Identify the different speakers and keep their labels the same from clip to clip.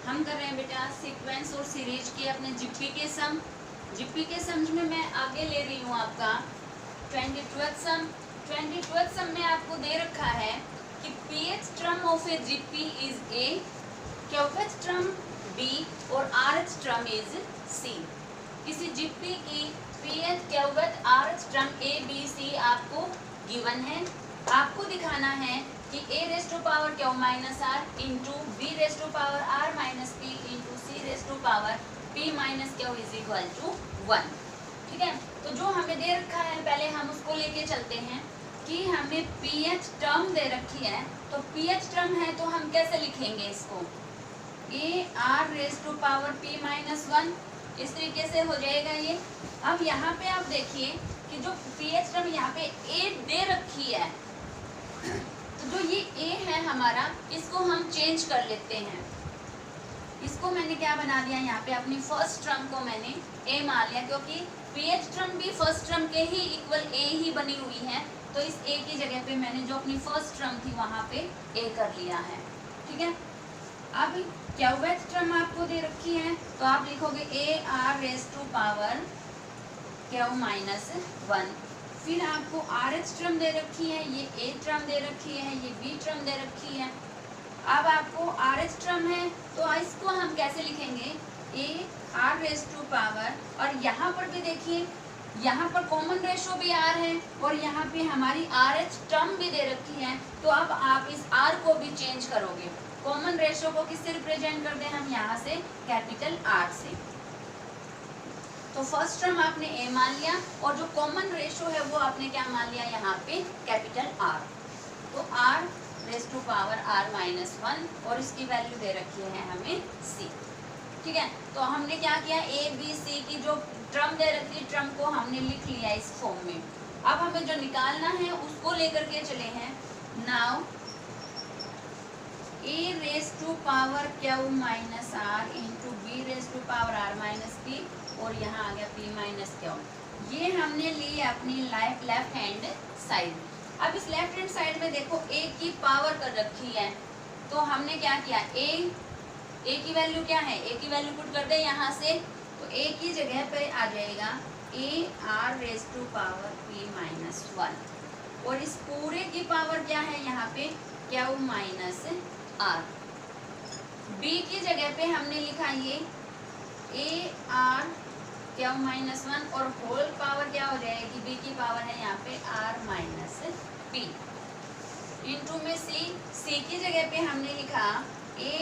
Speaker 1: हम कर रहे हैं बेटा सीक्वेंस और सीरीज के अपने जीपी के सम। जीपी के सम में मैं आगे ले रही हूँ आपका 22th सम। 22th सम में आपको दे रखा है कि pH term of a GP is a, QH term b और RH टर्म इज सी। किसी जीपी की pH, QH, RH term a b c आपको गिवन है। आपको दिखाना है कि a raise to power q minus r into b raise to power r minus p into c raise to power p minus q is equal to 1। ठीक है, तो जो हमें दे रखा है पहले हम उसको लेके चलते हैं कि हमें pH टर्म दे रखी है। तो pH टर्म है तो हम कैसे लिखेंगे इसको, a r raise to power p minus 1, इस तरीके से हो जाएगा ये। अब यहाँ पे आप देखिए कि जो pH टर्म यहाँ पे a दे रखी है, तो जो ये a है हमारा, इसको हम चेंज कर लेते हैं। इसको मैंने क्या बना दिया, यहाँ पे अपनी फर्स्ट टर्म को मैंने a मान लिया, क्योंकि pH टर्म भी फर्स्ट टर्म के ही इक्वल a ही बनी हुई है। तो इस a की जगह पे मैंने जो अपनी फर्स्ट टर्म थी वहाँ पे a कर लिया है। ठीक है, अब QH टर्म आपको दे रखी है तो आप लिखोगे a r raise to power q minus 1। फिर आपको RH टर्म दे रखी है, ये A टर्म दे रखी है, ये B टर्म दे रखी है। अब आपको RH टर्म है तो इसको हम कैसे लिखेंगे, A R raise to power, और यहाँ पर भी देखिए यहाँ पर कॉमन रेशो भी R है और यहाँ पे हमारी RH टर्म भी दे रखी है। तो अब आप इस R को भी चेंज करोगे। कॉमन रेशो को किससे रिप्रेजेंट कर दें हम, यहाँ से कैपिटल R से। तो फर्स्ट टर्म आपने a मान लिया और जो कॉमन रेशो है वो आपने क्या मान लिया, यहाँ पे कैपिटल R। तो r raise to power r minus 1 और इसकी वैल्यू दे रखी है हमें c। ठीक है, तो हमने क्या किया, a b c की जो टर्म दे रखी है, टर्म को हमने लिख लिया इस फॉर्म में। अब हमें जो निकालना है उसको लेकर के चले हैं। Now a raise to power q minus r into b raise to power r minus p और यहाँ आ गया p माइनस क्यू। ये हमने ली अपनी लेफ्ट हैंड साइड। अब इस लेफ्ट हैंड साइड में देखो a की पावर कर रखी है, तो हमने क्या किया, a की वैल्यू क्या है, a की वैल्यू पुट कर दे यहाँ से, तो a की जगह पे आ जाएगा a r raise to power p minus 1 और इस पूरे की पावर क्या है यहाँ पे q माइनस r। b की जगह पे हमने लिखा ये a r q माइनस 1 और होल पावर क्या हो जाएगी, b की पावर है यहाँ पे r माइनस p इंटू में c की जगह पे हमने लिखा a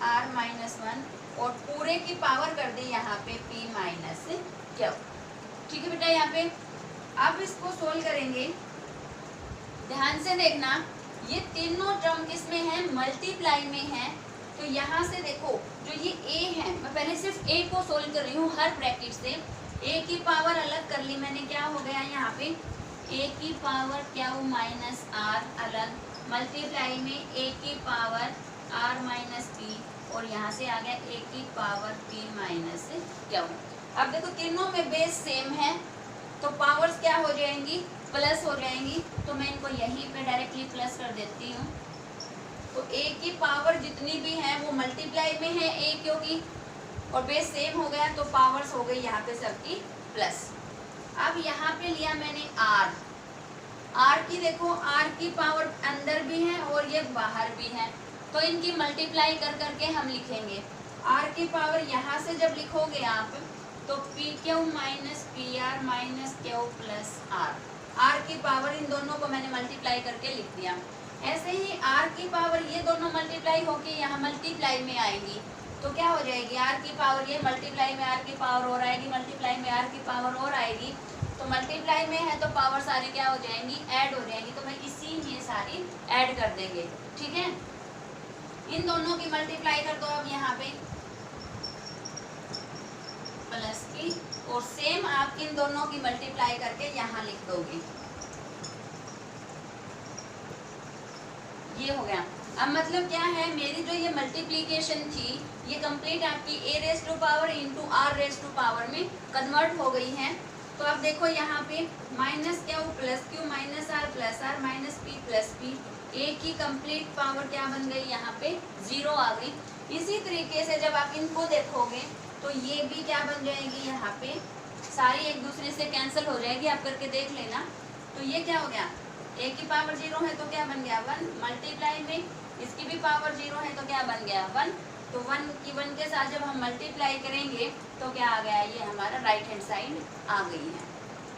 Speaker 1: r माइनस 1 और पूरे की पावर कर दी यहाँ पे p माइनस q। ठीक है बेटा, यहाँ पे अब इसको सोल्व करेंगे। ध्यान से देखना, ये तीनों टर्म किस में है, मल्टीप्लाई में है। तो यहाँ से देखो जो ये a है, मैं पहले सिर्फ a को सोल्व कर रही हूँ हर ब्रैकेट से। a की पावर अलग कर ली मैंने, क्या हो गया यहाँ पे a की पावर q माइनस r अलग, मल्टीप्लाई में a की पावर r माइनस p और यहाँ से आ गया a की पावर p माइनस q। अब देखो तीनों में बेस सेम है तो पावर्स क्या हो जाएंगी, प्लस हो जाएंगी। तो मैं इनको यहीं पे डायरेक्टली प्लस कर देती हूँ। तो a की पावर जितनी भी है वो मल्टीप्लाई में है a क्योंकि, और बेस सेम हो गया तो पावर्स हो गई यहाँ पे सबकी प्लस। अब यहाँ पे लिया मैंने r की, देखो r की पावर अंदर भी है और ये बाहर भी है, तो इनकी मल्टीप्लाई कर करके हम लिखेंगे। r की पावर यहाँ से जब लिखोगे आप तो P Q minus P R minus q plus r की पावर इन दोनों को मैंने मल्टीप्लाई करके लिख दिया। ऐसे ही r की पावर ये दोनों मल्टीप्लाई होके यहाँ मल्टीप्लाई में आएगी तो क्या हो जाएगी, r की पावर ये मल्टीप्लाई में r की पावर और आएगी, मल्टीप्लाई में r की पावर और आएगी। तो मल्टीप्लाई में है तो पावर सारी क्या हो जाएंगी, ऐड हो जाएंगी। तो मैं इसी में सारी ऐड कर देंगे। ठीक है, इन दोनों की मल्टीप्लाई कर दो अब यहाँ पे प्लस की, और सेम आप इन दोनों की मल्टीप्लाई करके यहाँ लिख दोगे। ये हो गया। अब मतलब क्या है, मेरी जो ये मल्टीप्लिकेशन थी ये कंप्लीट आपकी a raise to power into r raise to power में कन्वर्ट हो गई है। तो अब देखो यहाँ पे minus q plus q minus r plus r minus p plus p, a की कंप्लीट पावर क्या बन गई, यहाँ पे 0 आ गई। इसी तरीके से जब आप इनको देखोगे तो ये भी क्या बन जाएगी, यहाँ पे सारी एक दूसरे से कैंसिल हो जाएगी, आप करके देख लेना। तो ये क्या हो गया, a की पावर 0 है तो क्या बन गया 1, मल्टीप्लाई में इसकी भी पावर 0 है तो क्या बन गया 1। तो 1 की 1 के साथ जब हम मल्टीप्लाई करेंगे तो क्या आ गया, ये हमारा राइट हैंड साइड आ गई है।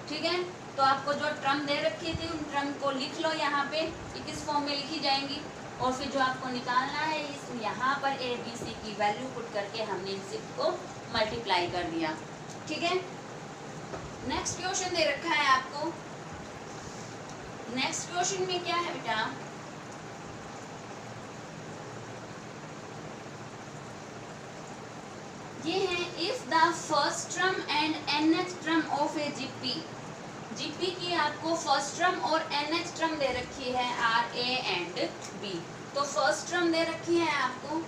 Speaker 1: ठीक है, तो आपको जो टर्म दे रखी थी उन टर्म को लिख लो यहाँ पे कि किस फॉर्म में लिखी जाएंगी, और फिर जो आपको निकालना है इस यहाँ पर ए बी सी की वैल्यू पुट करके हमने इन सबको मल्टीप्लाई कर दिया। ठीक है, नेक्स्ट क्वेश्चन दे रखा है आपको। नेक्स्ट क्वेश्चन में क्या है बेटा, ये है if the first term and nth term of a GP. GP की आपको फर्स्ट टर्म और nth टर्म दे रखी है आर ए एंड बी। तो फर्स्ट टर्म दे रखी है आपको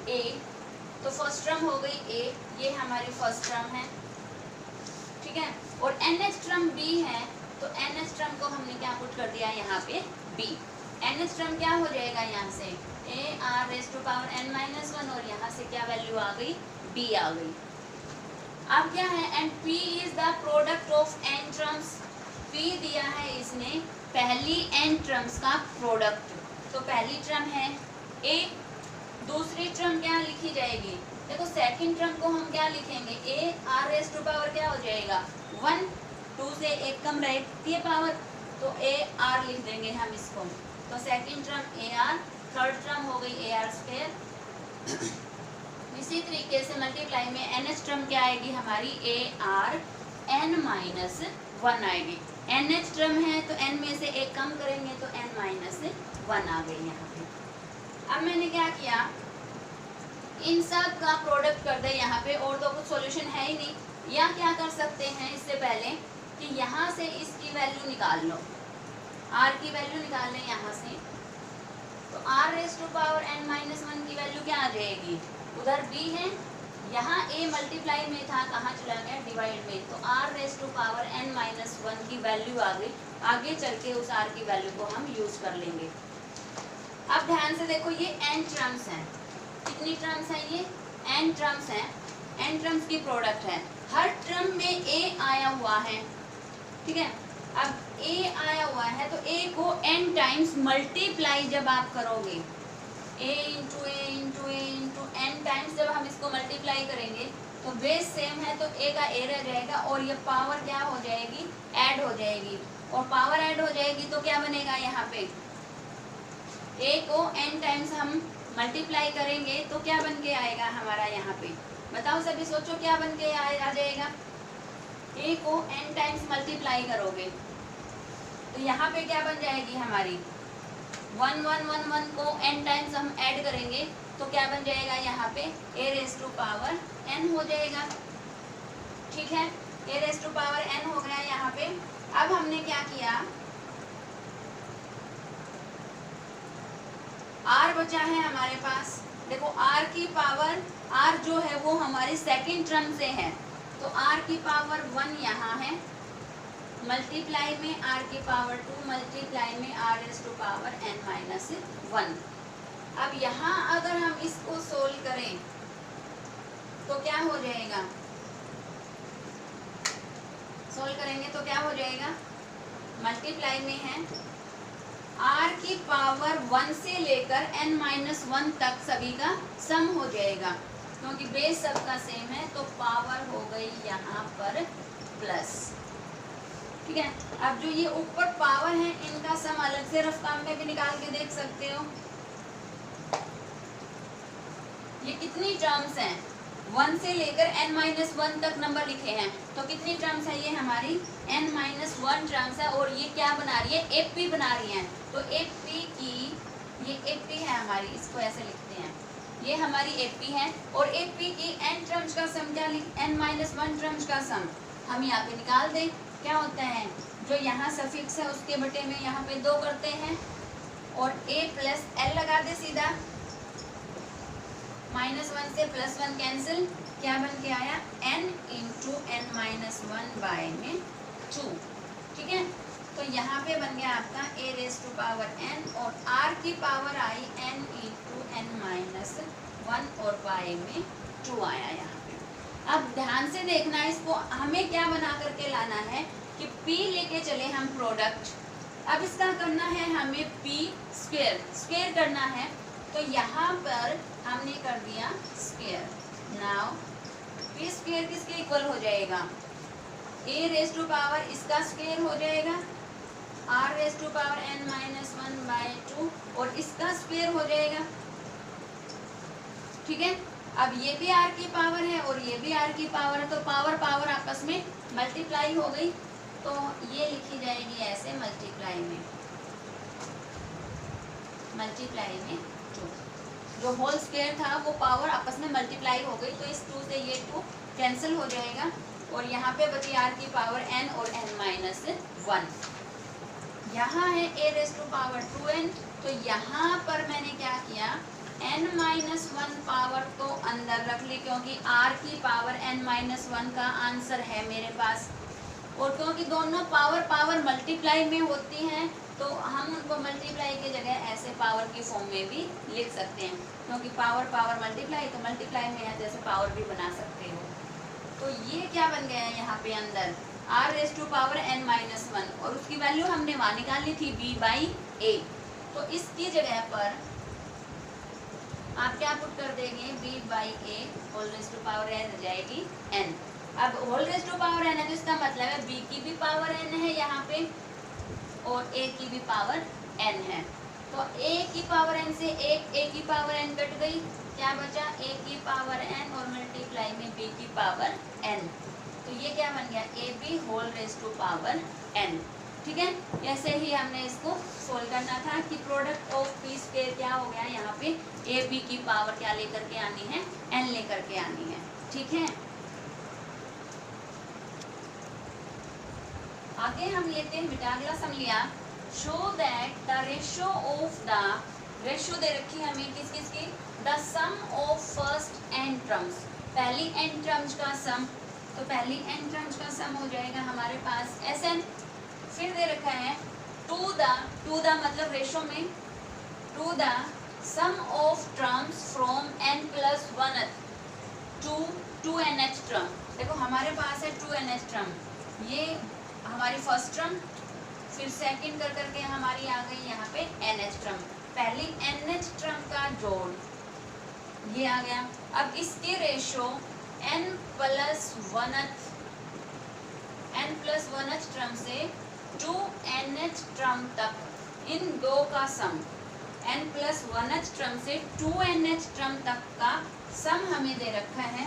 Speaker 1: ए, तो फर्स्ट टर्म हो गई ए, ये हमारी फर्स्ट टर्म है। ठीक है, और nth टर्म बी है, तो nth टर्म को हमने क्या पुट कर दिया यहाँ पे b। nth टर्म क्या हो जाएगा यहाँ से a r raise to power n-1, और यहाँ से क्या वैल्यू आ गई b आ गई। अब क्या है, and p is the product of n terms. p दिया है इसने पहली n टर्म्स का प्रोडक्ट। तो पहली टर्म है a, दूसरी टर्म क्या लिखी जाएगी, देखो सेकंड टर्म को हम क्या लिखेंगे a r raise to power क्या हो जाएगा 1, 2 से 1 कम रहती है पावर, तो a r लिख देंगे हम इसको। तो second term a r, third term हो गई a r स्क्वायर। इसी तरीके से मल्टीप्लाई में nth टर्म क्या आएगी हमारी a r n-1 आएगी। nth टर्म है तो n में से 1 कम करेंगे तो n-1 आ गई यहाँ पे। अब मैंने क्या किया, इन सब का प्रोडक्ट कर दे यहाँ पे, और तो कुछ सॉल्यूशन है ही नहीं। या क्या कर सकते हैं इससे पहले कि यहाँ से इसकी वैल्यू निकाल लो, r की वैल्यू निकाल लें यहाँ से। तो r raise to power n-1 की वैल्यू क्या आ जाएगी, उधर b है, यहाँ a मल्टीप्लाई में था, कहाँ चला गया डिवाइड में, तो r raise to power n-1 की वैल्यू आ गई। आगे चल के उस r की वैल्यू को हम यूज कर लेंगे। अब ध्यान से देखो, ये n टर्म्स हैं, कितनी टर्म्स हैं, ये n टर्म्स हैं, n टर्म्स की प्रोडक्ट है। हर टर्म में a आया हुआ है। ठीक है, अब a आया हुआ है तो a को n टाइम्स मल्टीप्लाई जब आप करोगे, a into A into A into n times जब हम इसको मल्टीप्लाई करेंगे तो बेस सेम है तो a का a रह जाएगा, और ये पावर क्या हो जाएगी, ऐड हो जाएगी। और पावर ऐड हो जाएगी तो क्या बनेगा, यहाँ पे a को n टाइम्स हम मल्टीप्लाई करेंगे तो क्या बन के आएगा हमारा, यहाँ पे बताओ सभी, सोचो क्या बन के आ जाएगा। a को n टाइम्स मल्टीप्लाई करोगे तो यहाँ पे क्या बन जाएगी हमारी 1 को n टाइम्स हम ऐड करेंगे तो क्या बन जाएगा यहाँ पे a raise to power n हो जाएगा। ठीक है, a raise to power n हो गया यहाँ पे। अब हमने क्या किया, r बचा है हमारे पास। देखो r की पावर, r जो है वो हमारी सेकंड टर्म से है, तो r की पावर 1 यहाँ है, मल्टीप्लाई में r की पावर 2, मल्टीप्लाई में r raise to power n-1। अब यहाँ अगर हम इसको सोल्व करें तो क्या हो जाएगा, सोल्व करेंगे तो क्या हो जाएगा, मल्टीप्लाई में है r की पावर 1 से लेकर n-1 तक सभी का सम हो जाएगा, क्योंकि बेस सबका सेम है तो पावर हो गई यहाँ पर प्लस। ठीक है, अब जो ये ऊपर पावर है इनका सम अलग से रफ काम में भी निकाल के देख सकते हो। ये कितनी टर्म्स हैं, 1 से लेकर n-1 तक नंबर लिखे हैं, तो कितनी टर्म्स है ये हमारी n-1 टर्म्स है, और ये क्या बना रही है, AP बना रही है। तो AP की, ये AP है हमारी, इसको ऐसे लिखते हैं, ये हमारी AP है, और AP की n टर्म्स का सम क्या, n-1 टर्म्स का सम हम यहाँ पे निकाल दें। क्या होता है, जो यहाँ सफिक्स है उसके बटे में यहाँ पे 2 करते हैं, और a प्लस l लगा दे सीधा, -1 से +1 कैंसिल, क्या बन के आया n इंटू n-1/2। ठीक है, तो यहाँ पे बन गया आपका a raise to power n, और r की पावर आई n इंटू n-1 1 और y में 2 आया यहाँ पे। अब ध्यान से देखना, इसको हमें क्या बना करके लाना है कि p लेके चले हम प्रोडक्ट। अब इसका करना है हमें p स्क्वायर करना है, तो यहाँ पर हमने कर दिया स्क्वायर। नाउ p स्क्वायर किसके इक्वल हो जाएगा, a रेज टू पावर इसका स्क्वायर हो जाएगा r raise to power n-1/2 और इसका स्क्वायर हो जाएगा। ठीक है, अब ये भी r की पावर है और ये भी r की पावर है, तो पावर पावर आपस में मल्टीप्लाई हो गई, तो ये लिखी जाएगी ऐसे मल्टीप्लाई में 2। जो होल स्क्वायर था वो पावर आपस में मल्टीप्लाई हो गई, तो इस 2 से ये 2 कैंसिल हो जाएगा और यहाँ पे बची r की पावर n और n-1। यहाँ है a raise to power 2n, तो यहाँ पर मैंने क्या किया, n-1 पावर तो अंदर रख ली क्योंकि r की पावर n-1 का आंसर है मेरे पास, और क्योंकि दोनों पावर पावर मल्टीप्लाई में होती हैं तो हम उनको मल्टीप्लाई की जगह ऐसे पावर की फॉर्म में भी लिख सकते हैं, क्योंकि पावर पावर मल्टीप्लाई तो मल्टीप्लाई में है, जैसे पावर भी बना सकते हो। तो ये क्या बन गया है यहाँ पे अंदर r raise to power n-1 और उसकी वैल्यू हमने वहाँ निकाली थी b/a, तो इसकी जगह पर आप क्या पुट कर देंगे, b/a whole raise to power n हो जाएगी n। अब whole raise to power n है तो इसका मतलब है b की भी पावर n है यहाँ पे और a की भी पावर n है, तो a की पावर n से एक a की पावर n कट गई, क्या बचा a की पावर n और मल्टीप्लाई में b की पावर n, तो ये क्या बन गया ab whole raise to power n। ठीक है, ऐसे ही हमने इसको सोल्व करना था कि प्रोडक्ट ऑफ p स्क्वायर क्या हो गया, यहाँ पे ab की पावर क्या लेकर के आनी है, n लेकर के आनी है। ठीक है, आगे हम लेते हैं बेटा अगला सम लिया, show that the ratio of the, ratio दे रखी है हमें किस किस की, the sum of first n terms, पहली n टर्म्स का सम, तो पहली n टर्म्स का सम हो जाएगा हमारे पास Sn, फिर दे रखा है टू द मतलब रेशियो में to the sum of terms from n+1 to nth term. देखो हमारे पास है 2nh टर्म, ये हमारी फर्स्ट टर्म, फिर सेकंड कर करके हमारी आ गई यहाँ पे nth टर्म, पहली nth टर्म का जोड़ ये आ गया। अब इसके रेशियो n+1th टर्म से 2nth टर्म तक, इन दो का सम, n+1th टर्म से 2nth टर्म तक का सम हमें दे रखा है।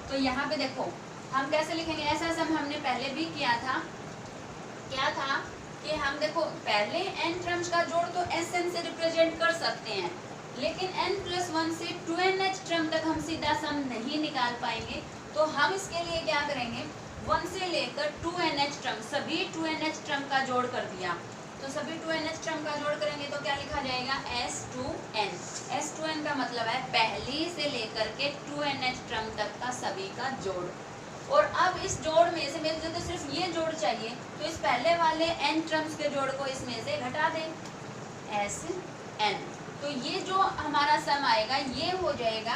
Speaker 1: तो यहाँ पे देखो हम कैसे लिखेंगे, ऐसा सम हमने पहले भी किया था, क्या था कि हम देखो पहले n टर्म्स का जोड़ तो Sn से रिप्रेजेंट कर सकते हैं, लेकिन n+1 से 2nth टर्म तक हम सीधा सम नहीं निकाल पाएंगे, तो हम इसके लिए क्या करेंगे, 1 से लेकर 2nth टर्म, सभी 2nth टर्म का जोड़ कर दिया, तो सभी 2nth टर्म का जोड़ करेंगे तो क्या लिखा जाएगा, S2n। S2n का मतलब है पहली से लेकर के 2nth टर्म तक का सभी का जोड़। और अब इस जोड़ में से मेरे तो सिर्फ ये जोड़ चाहिए, तो इस पहले वाले n टर्म्स के जोड़ को इसमें से घटा दें, Sn। तो ये जो हमारा सम आएगा ये हो जाएगा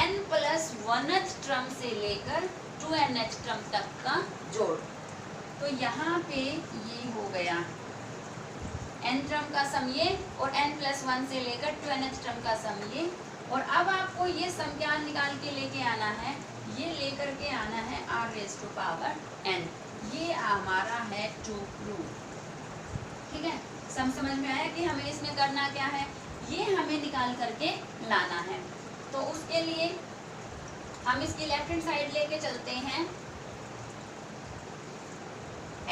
Speaker 1: n+1th टर्म से लेकर 2nth टर्म तक का जोड़। तो यहाँ पे ये हो गया n टर्म का सम ये और n+1 से लेकर 2nth टर्म का सम ये। और अब आपको ये सम क्या निकाल के लेके आना है, ये लेकर के आना है r raise to power n, ये हमारा है 2 रूट। ठीक है, सम समझ में आया कि हमें इसमें करना क्या है, ये हमें निकाल करके लाना है। तो उसके लिए हम इसकी लेफ्ट हैंड साइड लेके चलते हैं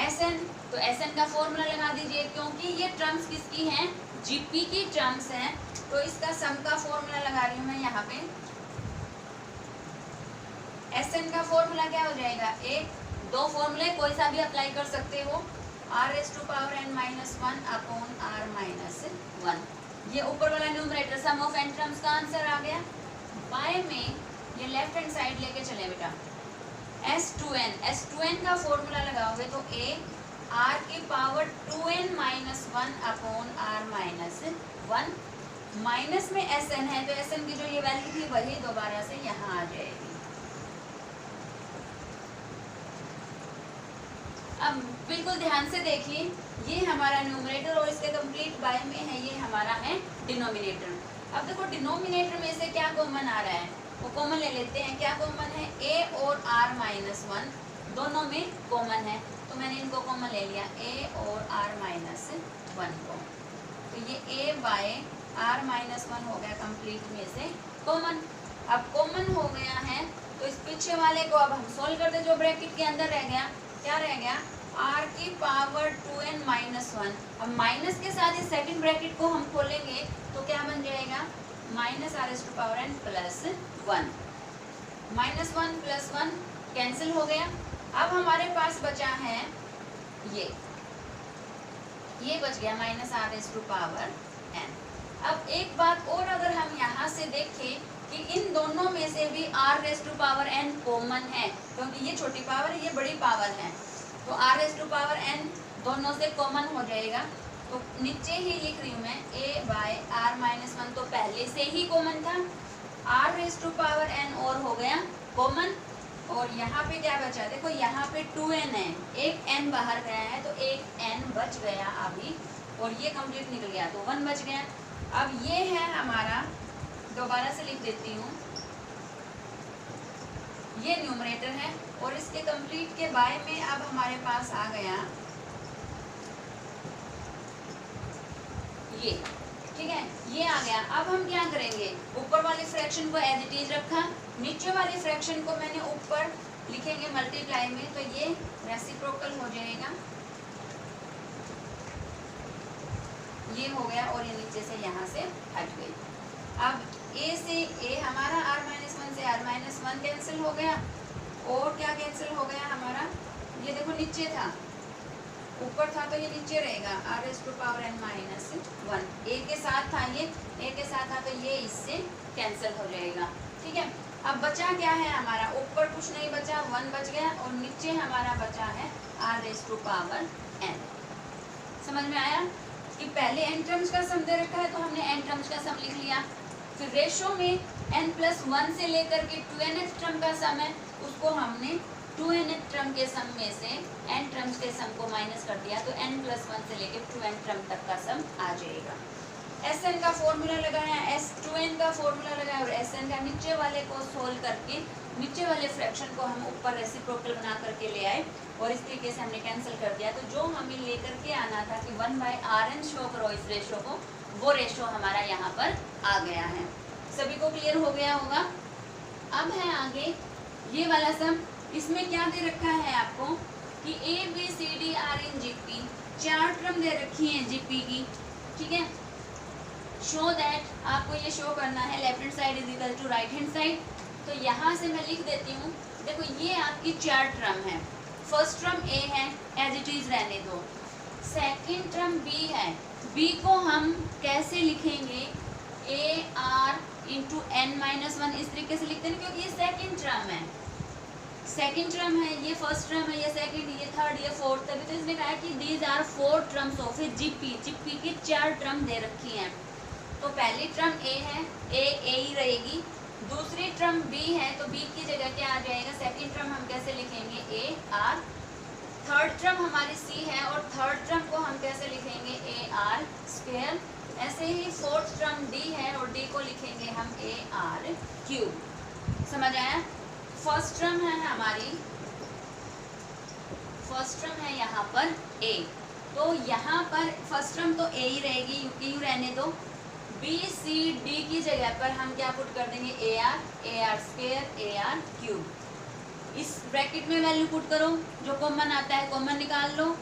Speaker 1: Sn, तो Sn का फॉर्मूला लगा दीजिए, क्योंकि ये टर्म्स किसकी हैं, जीपी की टर्म्स हैं, तो इसका सम का फॉर्मूला लगा रही हूँ मैं यहाँ पे। Sn का फॉर्मूला क्या हो जाएगा, दो फॉर्मूले कोई सा भी अप्लाई कर सकते हो, r raise to power n-1 upon r-1, ये ऊपर वाला numerator sum of n terms का आंसर आ गया। बाय में ये लेफ्ट हैंड साइड लेके चले बेटा, S2n का फॉर्मूला लगाओगे तो a r की power 2n-1 upon r-1, minus में Sn है तो Sn की जो ये वैल्यू थी वही दोबारा से यहाँ आ जाएगी। अब बिल्कुल ध्यान से देखिए, ये हमारा न्यूमरेटर और इसके कंप्लीट बाय में है, ये हमारा है डिनोमिनेटर। अब देखो डिनोमिनेटर में से क्या कॉमन आ रहा है, वो कॉमन ले लेते हैं। क्या कॉमन है, a और r माइनस 1 दोनों में कॉमन है, तो मैंने इनको कॉमन ले लिया, a और r माइनस 1 को। तो ये a बाय r माइनस 1 हो गया कंप्लीट में से कॉमन। अब कॉमन हो गया है तो इस पीछे वाले को अब हम सोल्व करते, जो ब्रैकेट के अंदर रह गया, क्या रह गया, r की पावर 2n माइनस 1। अब माइनस के साथ इस सेकंड ब्रैकेट को हम खोलेंगे तो क्या बन जाएगा, minus r to power n plus 1। Minus 1 plus 1 cancel हो गया। अब हमारे पास बचा है ये बच गया minus r to power n। अब एक बात और, अगर हम यहाँ से देखें कि इन दोनों में से भी r to power n common है, क्योंकि ये छोटी पावर है, ये बड़ी पावर है, तो r टू पावर n दोनों से कॉमन हो जाएगा। तो नीचे ही लिख रही हूँ मैं, a बाय r माइनस 1 तो पहले से ही कॉमन था, r टू पावर n और हो गया कॉमन। और यहाँ पे क्या बचा, देखो यहाँ पे 2n है, एक n बाहर गया है तो एक n बच गया अभी, और ये कंप्लीट निकल गया तो 1 बच गया। अब ये है हमारा, दोबारा से लिख देती हूँ, ये न्यूमरेटर है और इसके कंप्लीट के बाय में अब हमारे पास आ गया ये, ठीक है, ये आ गया। अब हम क्या करेंगे, ऊपर वाले फ्रैक्शन को एज इट इज रखा, नीचे वाले फ्रैक्शन को मैंने ऊपर लिखेंगे मल्टीप्लाई में, तो ये रेसिप्रोकल हो जाएगा, ये हो गया और ये नीचे से यहाँ से हट गई। अब a से a हमारा r माइनस 1 से r माइनस 1 कैंसिल हो गया, और क्या कैंसिल हो गया हमारा, ये देखो नीचे था, ऊपर था तो ये नीचे रहेगा, r to power n minus 1, a के साथ था, ये a के साथ था तो ये इससे कैंसिल हो जाएगा। ठीक है, अब बचा क्या है हमारा, ऊपर कुछ नहीं बचा, 1 बच गया, और नीचे हमारा बचा है r टू पावर n। समझ में आया कि पहले n टर्म्स का सम दे रखा है तो हमने n टर्म्स का सम लिख लिया, फिर रेशो में n प्लस 1 से लेकर के 2nth टर्म का सम है, उसको हमने 2nth टर्म के सम में से n टर्म्स के सम को माइनस कर दिया, तो n प्लस 1 से लेकर 2n टर्म तक का सम आ जाएगा। Sn का फॉर्मूला लगाया, S2n का फॉर्मूला लगाया, और Sn का नीचे वाले को सोल्व करके नीचे वाले फ्रैक्शन को हम ऊपर रेसिप्रोकल बना करके ले आए, और इस तरीके से हमने कैंसिल कर दिया। तो जो हमें लेकर के आना था कि 1/Rn शो करो इस रेशो को, वो रेशो हमारा यहाँ पर आ गया है। सभी को क्लियर हो गया होगा। अब है आगे ये वाला सम, इसमें क्या दे रखा है आपको कि ABCD are in GP, 4 term दे रखी है GP की। ठीक है, शो दैट, आपको ये शो करना है left hand side is equal to right hand side. तो यहाँ से मैं लिख देती हूँ, देखो ये आपकी 4 टर्म है, फर्स्ट टर्म A है, एज इट इज रहने दो, सेकंड टर्म B है, B को हम कैसे लिखेंगे, AR इंटू n माइनस 1, इस तरीके से लिखते हैं क्योंकि ये सेकंड टर्म है, सेकंड टर्म है, ये फर्स्ट टर्म है, ये सेकंड, ये थर्ड, ये फोर्थ, तभी तो इसने कहा कि these are 4 terms of GP की 4 टर्म दे रखी हैं। तो पहली टर्म A है, A ही रहेगी, दूसरी टर्म B है तो B की जगह क्या आ जाएगा, सेकंड टर्म हम कैसे लिखेंगे AR, थर्ड टर्म हमारी C है और थर्ड टर्म को हम कैसे लिखेंगे AR स्क्वायर, ऐसे ही फोर्थ टर्म D है और D को लिखेंगे हम AR क्यूब। समझ आया। फर्स्ट टर्म है हमारी, फर्स्ट टर्म है यहाँ पर A, तो यहाँ पर फर्स्ट टर्म तो A ही रहेगी, यू रहने दो, B C D की जगह पर हम क्या पुट कर देंगे AR स्क्वायर AR क्यूब। इस ब्रैकेट में वैल्यू पुट करो, जो कॉमन आता है कॉमन निकाल लो,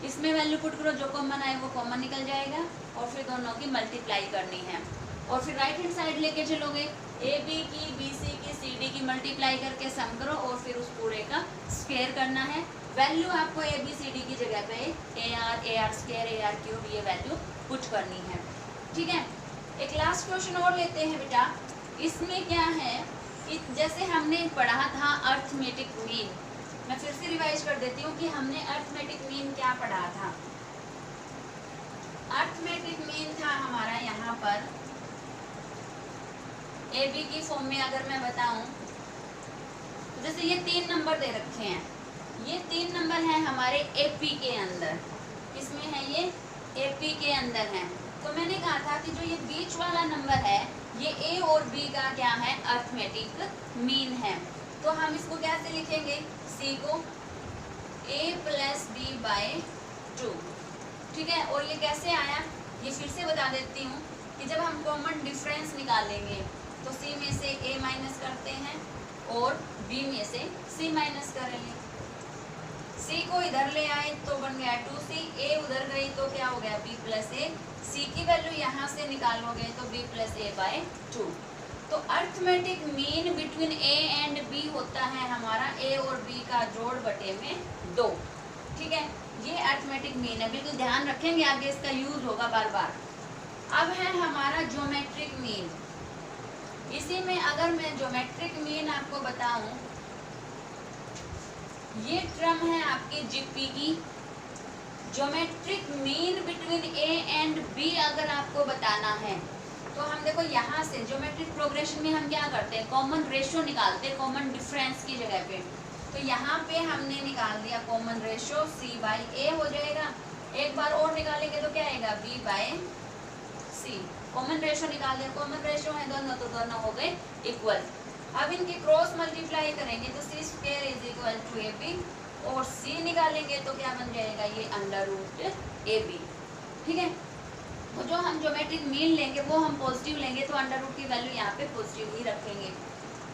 Speaker 1: इसमें वैल्यू पुट करो, जो कॉमन आए वो कॉमन निकल जाएगा, और फिर दोनों की मल्टीप्लाई करनी है, और फिर राइट हैंड साइड लेके चलोगे, AB की BC की CD की मल्टीप्लाई करके सम करो, और फिर उस पूरे का स्क्वायर करना है। वैल्यू आपको ABCD की जगह पे AR स्क्वायर AR क्यूब ये वैल्यू पुट करनी है। ठीक है, एक लास्ट क्वेश्चन और लेते हैं बेटा। इसमें क्या है कि जैसे हमने पढ़ा था अर्थमेटिक मीन, मैं फिर से रिवाइज कर देती हूँ कि हमने अर्थमेटिक मीन क्या पढ़ा था। अर्थमेटिक मीन था हमारा यहाँ पर ए बी की फॉर्म में अगर मैं बताऊं तो जैसे ये 3 नंबर दे रखे हैं, ये 3 नंबर हैं हमारे एपी के अंदर। किसमें है ये? एपी के अंदर है। तो मैंने कहा था कि जो ये बीच वाला नंबर है ये ए और बी का क्या है? अर्थमेटिक मीन है। तो हम इसको कैसे लिखेंगे? सी को a प्लस बी बाय 2, ठीक है। और ये कैसे आया ये फिर से बता देती हूँ कि जब हम कॉमन डिफरेंस निकालेंगे तो c में से a माइनस करते हैं और b में से c माइनस करेंगे। c को इधर ले आए तो बन गया 2c, a उधर गई तो क्या हो गया? b plus a। c की वैल्यू यहाँ से निकालोगे तो b प्लस a बाय 2। तो arithmetic mean between a and b होता है हमारा a और b का जोड़ बटे में 2, ठीक है। ये अर्थमेटिक मीन है, बिल्कुल ध्यान रखेंगे, आगे इसका यूज होगा बार बार। अब है हमारा ज्योमेट्रिक मीन। इसी में अगर मैं ज्योमेट्रिक मीन आपको बताऊं, ये टर्म है आपकी जीपी की। Geometric mean between a and b अगर आपको बताना है तो हम देखो यहाँ से ज्योमेट्रिक प्रोग्रेशन में हम क्या करते हैं? कॉमन रेशियो निकालते हैं कॉमन डिफरेंस की जगह पे। तो यहाँ पे हमने निकाल दिया कॉमन रेशियो, c बाई ए हो जाएगा। एक बार और निकालेंगे तो क्या आएगा? b by c। Common ratio निकाल दिया, कॉमन रेशियो है दोनों तो दोनों हो गए इक्वल। अब इनके क्रॉस मल्टीप्लाई करेंगे तो c square is equal to a b, और c निकालेंगे तो क्या बन जाएगा? ये अंडर रूट ए बी, ठीक है। तो जो हम ज्योमेट्रिक मीन लेंगे वो हम पॉजिटिव लेंगे तो अंडर रूट की वैल्यू यहाँ पे पॉजिटिव ही रखेंगे।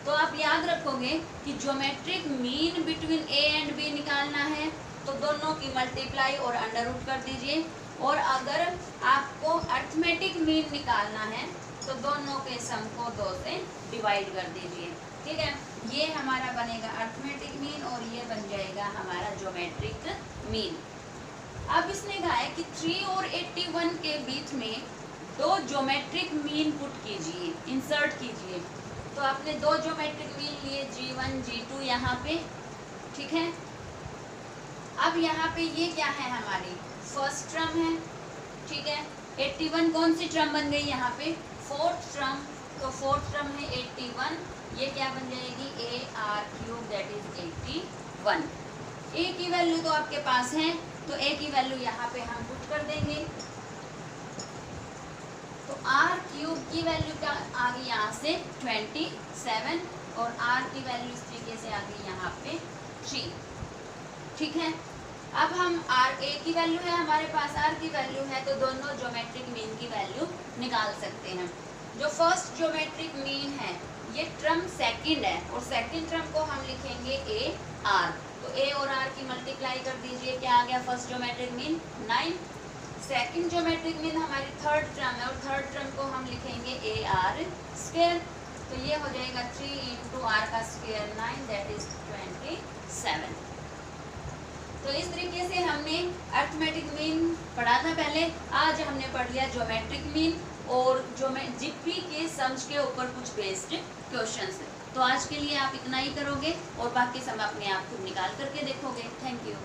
Speaker 1: तो आप याद रखोगे कि geometric mean between a and b निकालना है तो दोनों की मल्टीप्लाई और अंडर रूट कर दीजिए, और अगर आपको अर्थमेटिक मीन निकालना है तो दोनों के सम को 2 से डिवाइड कर दीजिए, ठीक है। ये हमारा बनेगा अर्थमेटिक मीन और ये बन जाएगा हमारा ज्योमेट्रिक मीन। अब इसने कहा है कि 3 और 81 के बीच में 2 ज्योमेट्रिक मीन पुट कीजिए, इंसर्ट कीजिए। तो आपने 2 ज्योमेट्रिक मीन लिए, G1 G2 यहाँ पे, ठीक है। अब यहाँ पे ये क्या है? हमारी फर्स्ट टर्म है, ठीक है। 81 कौन सी टर्म बन गई यहाँ पे? Fourth term. तो फोर्थ टर्म है 81, ये क्या बन जाएगी? AR³ that is 81। a की वैल्यू तो आपके पास है तो a की वैल्यू यहाँ पे हम पुट कर देंगे। तो r³ की वैल्यू क्या आ गई यहाँ से? 27, और r की वैल्यू इस तरीके से आ गई यहाँ पे 3, ठीक है। अब हम a की वैल्यू है हमारे पास, r की वैल्यू है, तो दोनों ज्योमेट्रिक मीन की वैल्यू निकाल सकते हैं। जो फर्स्ट ज्योमेट्रिक मीन है ये टर्म सेकंड है, और सेकंड टर्म को हम लिखेंगे AR। तो a और r की मल्टीप्लाई कर दीजिए, क्या आ गया? First geometric mean 9। Second geometric mean हमारी थर्ड टर्म है, और थर्ड टर्म को हम लिखेंगे AR²। तो ये हो जाएगा 3 × r का स्क्वायर 9 दैट इज 27। तो इस तरीके से हमने अर्थमेटिक मीन पढ़ा था पहले। आज हमने पढ़ लिया ज्योमेट्रिक मीन और जीपी के सम्स के ऊपर कुछ बेस्ड क्वेश्चंस। तो आज के लिए आप इतना ही करोगे और बाकी सम अपने आप खुद निकाल करके देखोगे। Thank you.